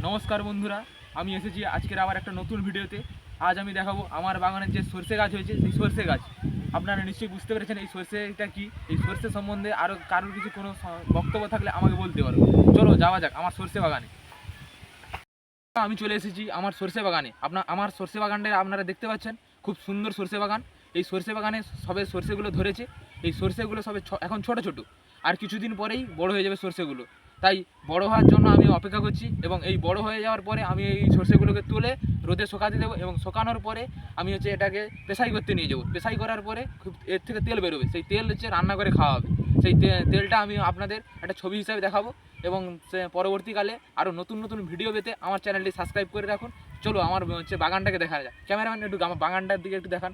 নমস্কার বন্ধুরা, আমি এসেছি আজকের আবার একটা নতুন ভিডিওতে। আজ আমি দেখাবো আমার বাগানের যে সরষে গাছ হয়েছে, সেই সরষে গাছ। আপনারা নিশ্চয়ই বুঝতে পেরেছেন এই সরষেটা কি। এই সরষে সম্বন্ধে আরও কারোর কিছু কোনো বক্তব্য থাকলে আমাকে বলতে পারো। চলো যাওয়া যাক আমার সরষে বাগানে। আমি চলে এসেছি আমার সরষে বাগানে। আমার সরষে বাগানটা আপনারা দেখতে পাচ্ছেন, খুব সুন্দর সরষে বাগান। এই সরষে বাগানে সবে সরষেগুলো ধরেছে। এই সরষেগুলো সবে এখন ছোট ছোট, আর কিছুদিন পরেই বড় হয়ে যাবে সরষেগুলো। তাই বড় হওয়ার জন্য আমি অপেক্ষা করছি, এবং এই বড় হয়ে যাওয়ার পরে আমি এই সরষেগুলোকে তুলে রোদে শুকাতে দেবো, এবং শুকানোর পরে আমি এটাকে পেশাই করতে নিয়ে যাবো। পেশাই করার পরে খুব এর থেকে তেল বেরোবে, সেই তেল রান্না করে খাওয়া হবে। সেই তেলটা আমি আপনাদের একটা ছবি হিসাবে দেখাবো, এবং পরবর্তীকালে আরও নতুন নতুন ভিডিও পেতে আমার চ্যানেলটি সাবস্ক্রাইব করে রাখুন। চলো আমার বাগানটাকে দেখা যায়। ক্যামেরাম্যান একটু আমার বাগানটার দিকে একটু দেখান।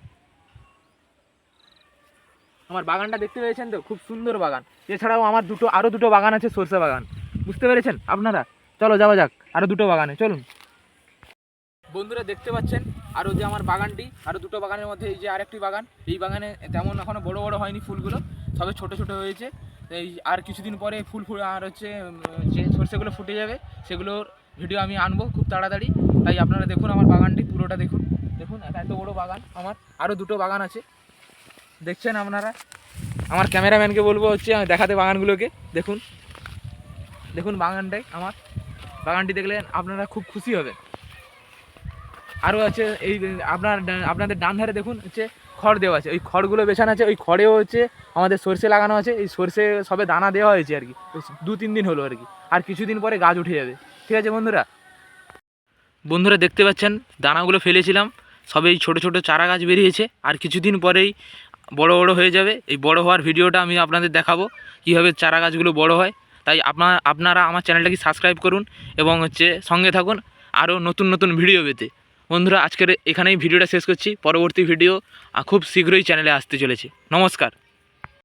আমার বাগানটা দেখতে পেয়েছেন তো, খুব সুন্দর বাগান। এছাড়াও আমার আরও দুটো বাগান আছে, সরষে বাগান। বুঝতে পেরেছেন আপনারা? চলো যাওয়া যাক আরও দুটো বাগানে, চলুন। বন্ধুরা দেখতে পাচ্ছেন আরও যে আমার বাগানটি, আরও দুটো বাগানের মধ্যে এই যে আরেকটি বাগান। এই বাগানে তেমন এখনও বড় বড় হয়নি, ফুলগুলো সবে ছোট ছোট হয়েছে। এই আর কিছুদিন পরে ফুল আর যে সরষেগুলো ফুটে যাবে, সেগুলোর ভিডিও আমি আনবো খুব তাড়াতাড়ি। তাই আপনারা দেখুন আমার বাগানটি পুরোটা দেখুন। দেখুন এত বড় বাগান আমার। আরও দুটো বাগান আছে, দেখছেন আপনারা। আমার ক্যামেরাম্যানকে বলবো দেখাতে বাগানগুলোকে। দেখুন দেখুন বাগানটাই আমার। বাগানটি দেখলে আপনারা খুব খুশি হবেন। আরও আছে এই আপনাদের ডান ধারে দেখুন খড় দেওয়া আছে। ওই খড়গুলো বেছানো আছে। ওই খড়েও আমাদের সরষে লাগানো আছে। এই সরষে সবে দানা দেওয়া হয়েছে আর কি, 2-3 দিন হলো আর কি। আর কিছুদিন পরে গাছ উঠে যাবে। ঠিক আছে বন্ধুরা দেখতে পাচ্ছেন দানাগুলো ফেলেছিলাম, সবেই ছোট ছোট চারা গাছ বেরিয়েছে। আর কিছুদিন পরেই বড় বড় হয়ে যাবে। এই বড় হওয়ার ভিডিওটা আমি আপনাদের দেখাবো কীভাবে চারা গাছগুলো বড় হয়। তাই আপনারা আমার চ্যানেলটাকে সাবস্ক্রাইব করুন, এবং সঙ্গে থাকুন আরও নতুন নতুন ভিডিও পেতে। বন্ধুরা আজকের এখানেই ভিডিওটা শেষ করছি। পরবর্তী ভিডিও খুব শীঘ্রই চ্যানেলে আসতে চলেছে। নমস্কার।